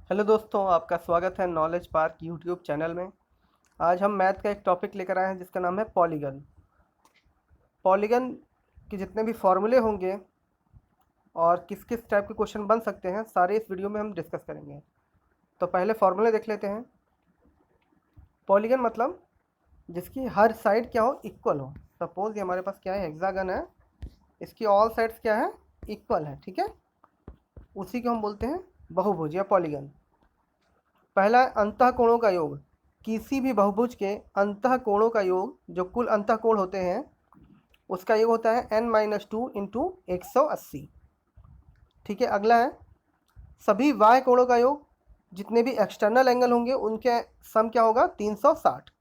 Hello दोस्तों, आपका स्वागत है नॉलेज पार्क यूट्यूब चैनल में। आज हम मैथ का एक टॉपिक लेकर आए हैं जिसका नाम है पॉलीगन। पॉलीगन के जितने भी फॉर्मूले होंगे और किस किस टाइप के क्वेश्चन बन सकते हैं, सारे इस वीडियो में हम डिस्कस करेंगे। तो पहले फॉर्मूले देख लेते हैं। पॉलीगन मतलब जिसकी हर साइड क्या हो, इक्वल हो। सपोज ये हमारे पास क्या है, हेक्सागन है, इसकी ऑल साइड्स क्या है, इक्वल है। ठीक है, उसी को हम बोलते हैं बहुभुज या पॉलीगन। पहला है अंतःकोणों का योग। किसी भी बहुभुज के अंतःकोणों का योग, जो कुल अंतःकोण होते हैं, उसका योग होता है n-2 इंटू 180। ठीक है, अगला है सभी वाय कोणों का योग। जितने भी एक्सटर्नल एंगल होंगे उनके सम क्या होगा, 360।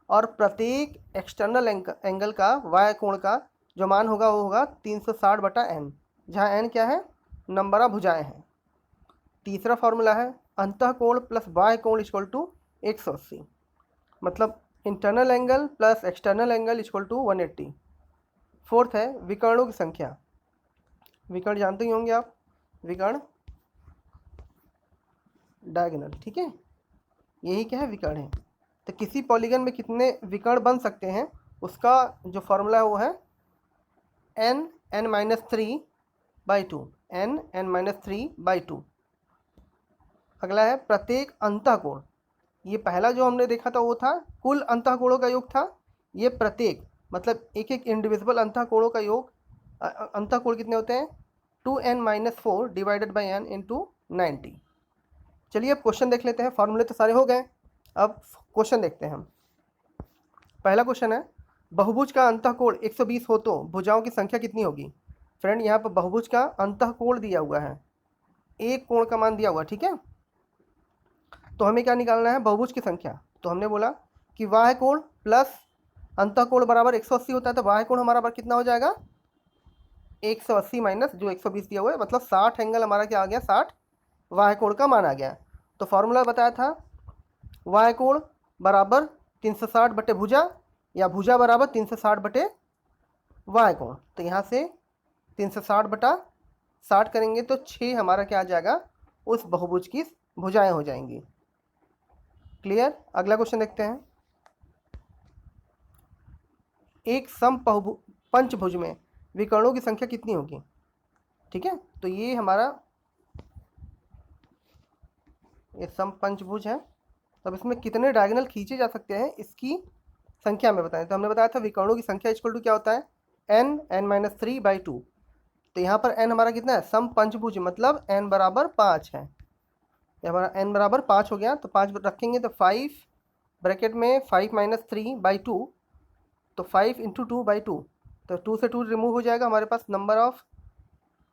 और प्रत्येक एक्सटर्नल एंगल का वाय कोण का जो मान होगा वो होगा 360/n, जहाँ n क्या है, नंबर ऑफ भुजाएं हैं। तीसरा फॉर्मूला है अंतःकोण प्लस बाह्य कोण इक्वल टू 180, मतलब internal angle plus external angle equal to 180। Fourth है विकर्णों की संख्या। विकर्ण जानते ही होंगे आप, विकर्ण डायगोनल। ठीक है, यही क्या है, विकर्ण है। तो किसी पॉलीगन में कितने विकर्ण बन सकते हैं, उसका जो फॉर्मूला है वो है n(n-3/2), n(n-3/2). अगला है प्रत्येक अंतःकोण। ये पहला जो हमने देखा था वो था कुल अंतःकोणों का योग था। ये प्रत्येक मतलब एक एक इंडिविजुअल अंतःकोणों का योग। अंतःकोण कितने होते हैं, 2n-4 divided by n into 90। चलिए अब क्वेश्चन देख लेते हैं। फॉर्मूले तो सारे हो गए, अब क्वेश्चन देखते हैं हम। पहला क्वेश्चन है बहुभुज का अंतःकोण 120 हो तो भुजाओं की संख्या कितनी होगी। फ्रेंड, यहाँ पर बहुभुज का अंतःकोण दिया हुआ है, एक कोण का मान दिया हुआ। ठीक है, तो हमें क्या निकालना है, बहुभुज की संख्या। तो हमने बोला कि वाह्य कोण प्लस अंतःकोण बराबर 180 होता है, तो वाह्य कोण हमारा कितना हो जाएगा, 180 माइनस जो 120 दिया हुआ है, मतलब 60 एंगल हमारा क्या आ गया, 60 वाह्य कोण का मान आ गया। तो फॉर्मूला बताया था वाह्य कोण बराबर 360/भुजा, या भुजा बराबर 360/वाह्य कोण। तो यहाँ से 360/60 करेंगे तो 6 हमारा क्या आ जाएगा, उस बहुभुज की भुजाएं हो जाएंगी। क्लियर। अगला क्वेश्चन देखते हैं। एक पंचभुज में विकर्णों की संख्या कितनी होगी। ठीक है, तो ये हमारा ये सम पंचभुज है। तो अब इसमें कितने डायगोनल खींचे जा सकते हैं, इसकी संख्या में बताएं। तो हमने बताया था विकर्णों की संख्या इक्वल टू क्या होता है, n(n-3/2). तो यहाँ पर n हमारा कितना है, सम पंचभुज मतलब n बराबर 5 है। ये हमारा n बराबर 5 हो गया, तो 5 रखेंगे तो 5 ब्रैकेट में 5-3/2, तो 5 इंटू 2/2, तो 2 से 2 रिमूव हो जाएगा। हमारे पास नंबर ऑफ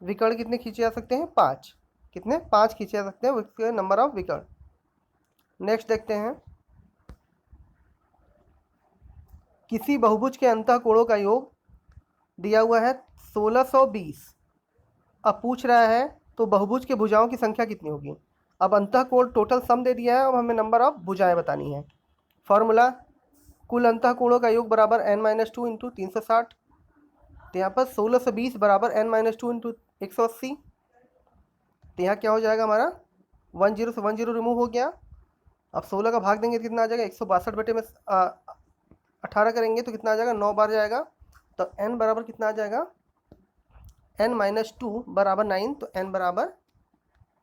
विकर्ण कितने खींचे जा सकते हैं, 5। कितने, 5 खींचे जा सकते हैं, उसके नंबर ऑफ विकर्ण। नेक्स्ट देखते हैं, किसी बहुभुज के अंतःकोणों का योग दिया हुआ है 1620। अब पूछ रहा है तो बहुभुज के भुजाओं की संख्या कितनी होगी। अब अंतःकोण टोटल सम दे दिया है, अब हमें नंबर ऑफ भुजाएं बतानी है। फॉर्मूला कुल अंतःकोणों का योग बराबर n-2 इंटू 360। तो यहाँ पर 1620 बराबर n-2 इंटू 180। तो यहाँ क्या हो जाएगा हमारा, 10 से 10 रिमूव हो गया। अब 16 का भाग देंगे तो कितना आ जाएगा, 162 में 18 करेंगे तो कितना आ जाएगा, 9 बार जाएगा। तो n बराबर कितना आ जाएगा, n-2 बराबर 9, तो n बराबर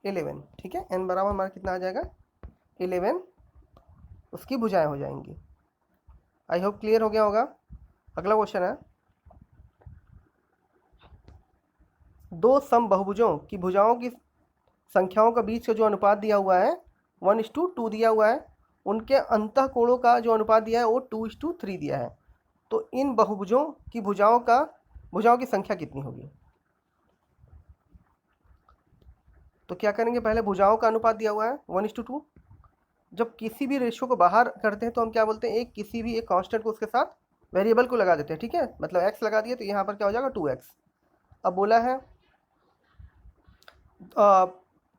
11। ठीक है, n बराबर हमारा कितना आ जाएगा, 11 उसकी भुजाएं हो जाएंगी। आई होप क्लियर हो गया होगा। अगला क्वेश्चन है, दो सम बहुभुजों की भुजाओं की संख्याओं का बीच का जो अनुपात दिया हुआ है 1:2 दिया हुआ है, उनके अंतःकोणों का जो अनुपात दिया है वो 2:3 दिया है। तो इन बहुभुजों की भुजाओं की संख्या कितनी होगी। तो क्या करेंगे, पहले भुजाओं का अनुपात दिया हुआ है 1:2। जब किसी भी रेशियो को बाहर करते हैं तो हम क्या बोलते हैं, एक किसी भी एक कांस्टेंट को उसके साथ वेरिएबल को लगा देते हैं। ठीक है, मतलब x लगा दिए तो यहाँ पर क्या हो जाएगा, 2x। अब बोला है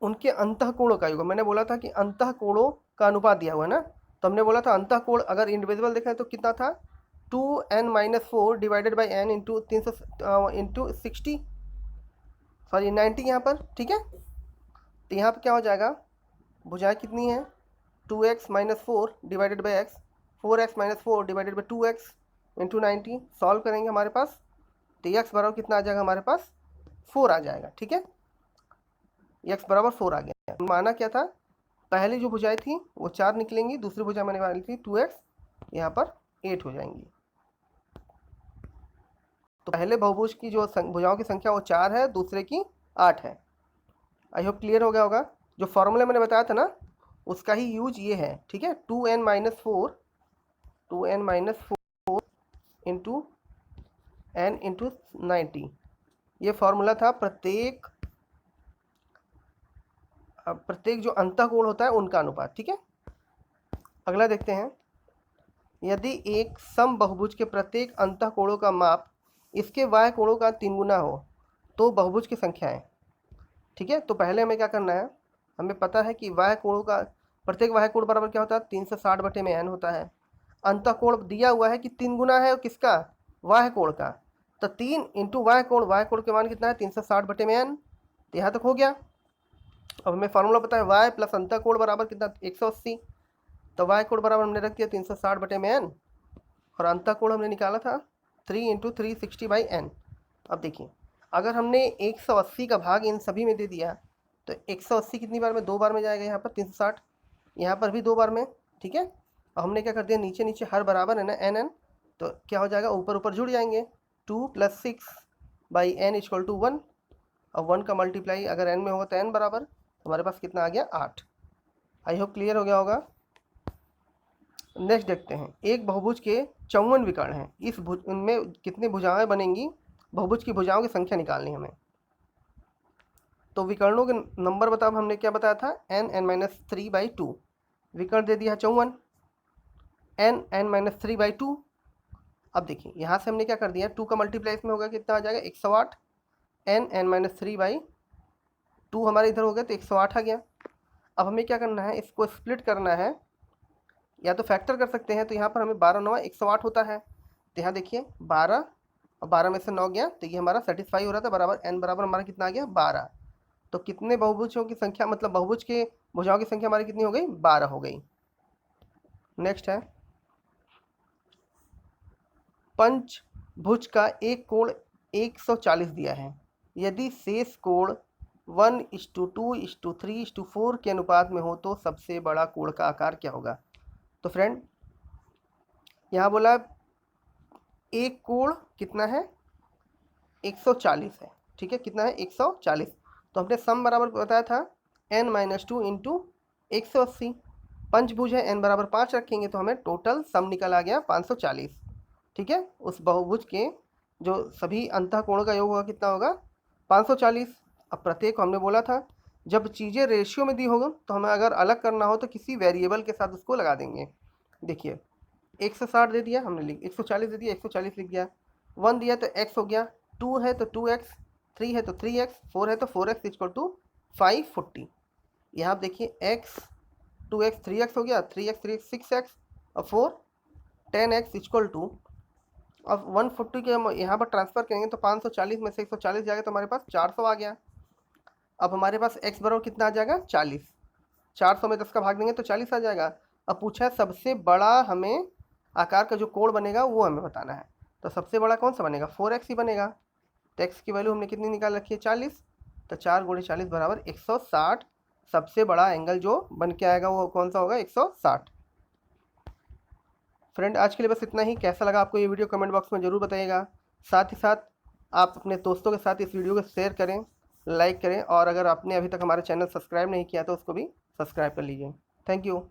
उनके अंतःकोणों का योग। मैंने बोला था कि अंतःकोणों का अनुपात दिया हुआ है ना, तो हमने बोला था अंतःकोण अगर इंडिविजुअल देखा है तो कितना था, 2n-4 divided by n into 300 into 60, sorry 90 यहाँ पर। ठीक है, तो यहाँ पर क्या हो जाएगा, भुजाएं कितनी है 2x minus 4 divided by x, 4x minus 4 divided by 2x into 90। Solve करेंगे हमारे पास तो x बराबर कितना आ जाएगा हमारे पास 4 आ जाएगा। ठीक है, x बराबर 4 आ गया। माना क्या था, पहली जो भुजाएं थी वो 4 निकलेंगी, दूसरी भुजा मैंने वाली थी 2x, यहाँ पर 8 हो जाएंगी। तो पहले बहुभुज की जो भुजाओं की संख्या वो 4 है, दूसरे की 8 है। आई होप क्लियर हो गया होगा। जो फॉर्मूला मैंने बताया था ना उसका ही यूज ये है। ठीक है, 2n minus 4 into n into 90, ये फॉर्मूला था प्रत्येक जो अंतःकोण होता है उनका अनुपात। ठीक है, अगला देखते हैं। यदि एक सम बहुभुज के प्रत्येक अंतःकोणों का माप इसके बाह्य कोणों का 3 गुना हो तो बहुभुज की संख्या है। ठीक है, तो पहले हमें क्या करना है, हमें पता है कि बाह्य कोणों का प्रत्येक बाह्य कोण बराबर क्या होता है 360 बटे में n होता है। अंतःकोण दिया हुआ है कि 3 गुना है किसका, बाह्य कोण का, तो 3 इंटू बाह्य कोण के मान कितना है 360 बटे में n। तो यहाँ तक हो गया। अब हमें फार्मूला पता है y प्लस अंतःकोण बराबर कितना 180, तो y कोण बराबर हमने रख दिया 360 बटे में n, और अंतःकोण हमने निकाला था 3 इंटू 360 बाई n। अब देखिए अगर हमने 180 का भाग इन सभी में दे दिया तो 180 कितनी बार में, 2 बार में जाएगा, यहाँ पर 360, यहाँ पर भी 2 बार में। ठीक है, अब हमने क्या कर दिया, नीचे नीचे हर बराबर है ना n, तो क्या हो जाएगा ऊपर ऊपर जुड़ जाएंगे, 2 + 6 बाई n इक्वल टू 1। अब 1 का मल्टीप्लाई अगर n में होगा तो n बराबर, हमारे पास कितना आ गया 8। आई होप क्लियर हो गया होगा। नेक्स्ट देखते हैं, एक बहुभुज के 54 विकर्ण हैं, इस भुज उनमें कितनी भुजाएं बनेंगी, बहुभुज की भुजाओं की संख्या निकालनी हमें। तो विकर्णों के नंबर बताओ, हमने क्या बताया था n(n-3/2), विकर्ण दे दिया 54, n(n-3/2). अब देखिए यहाँ से हमने क्या कर दिया, 2 का मल्टीप्लाई इसमें होगा कितना आ जाएगा 108, n(n-3/2) हमारे इधर हो गया तो 108 आ गया। अब हमें क्या करना है, इसको स्प्लिट करना है, या तो फैक्टर कर सकते हैं। तो यहाँ पर हमें 12×9 108 होता है, तो यहाँ देखिए 12 और 12 में से 9 गया, तो ये हमारा सेटिस्फाई हो रहा था, बराबर n बराबर हमारा कितना आ गया 12। तो कितने बहुभुजों की संख्या, मतलब बहुभुज के भुजाओं की संख्या हमारी कितनी हो गई 12 हो गई। नेक्स्ट है, पंचभुज का एक कोण 140 दिया है, यदि शेष कोण 1:2:3:4 के अनुपात में हो तो सबसे बड़ा कोण का आकार क्या होगा। तो फ्रेंड यहाँ बोला एक कोण कितना है 140 है। ठीक है, कितना है 140, तो हमने सम बराबर बताया था n-2 इंटू 180। पंचभुज है n बराबर 5 रखेंगे तो हमें टोटल सम निकल आ गया 540। ठीक है, उस बहुभुज के जो सभी अंतःकोणों का योग होगा कितना होगा 540। अब प्रत्येक को हमने बोला था जब चीज़ें रेशियो में दी होगा तो हमें अगर अलग करना हो तो किसी वेरिएबल के साथ उसको लगा देंगे। देखिए 160 दे दिया हमने, 140 दे दिया 140 लिख दिया, 1 दिया तो x हो गया, 2 है तो 2x, 3 है तो 3x, 4 है तो 4x इक्वल टू 540। यहाँ आप देखिए x 2x 3x हो गया, 3x 6x और 4 10x इक्वल टू, अब 140 के हम यहाँ पर ट्रांसफर करेंगे तो 540 में से 140 जाएगा तो हमारे पास 400 आ गया। अब हमारे पास x बराबर कितना आ जाएगा 40, 400 में 10 का भाग देंगे तो 40 आ जाएगा। अब पूछा है सबसे बड़ा हमें आकार का जो कोण बनेगा वो हमें बताना है, तो सबसे बड़ा कौन सा बनेगा 4x ही बनेगा। तो x की वैल्यू हमने कितनी निकाल रखी है 40, तो 4 × 40 बराबर 160। सबसे बड़ा एंगल जो बन के आएगा वो कौन सा होगा 160। फ्रेंड आज के लिए बस इतना ही। कैसा लगा आपको ये वीडियो कमेंट बॉक्स में ज़रूर बताइएगा। साथ ही साथ आप अपने दोस्तों के साथ इस वीडियो को शेयर करें, लाइक करें, और अगर आपने अभी तक हमारा चैनल सब्सक्राइब नहीं किया तो उसको भी सब्सक्राइब कर लीजिए। Thank you.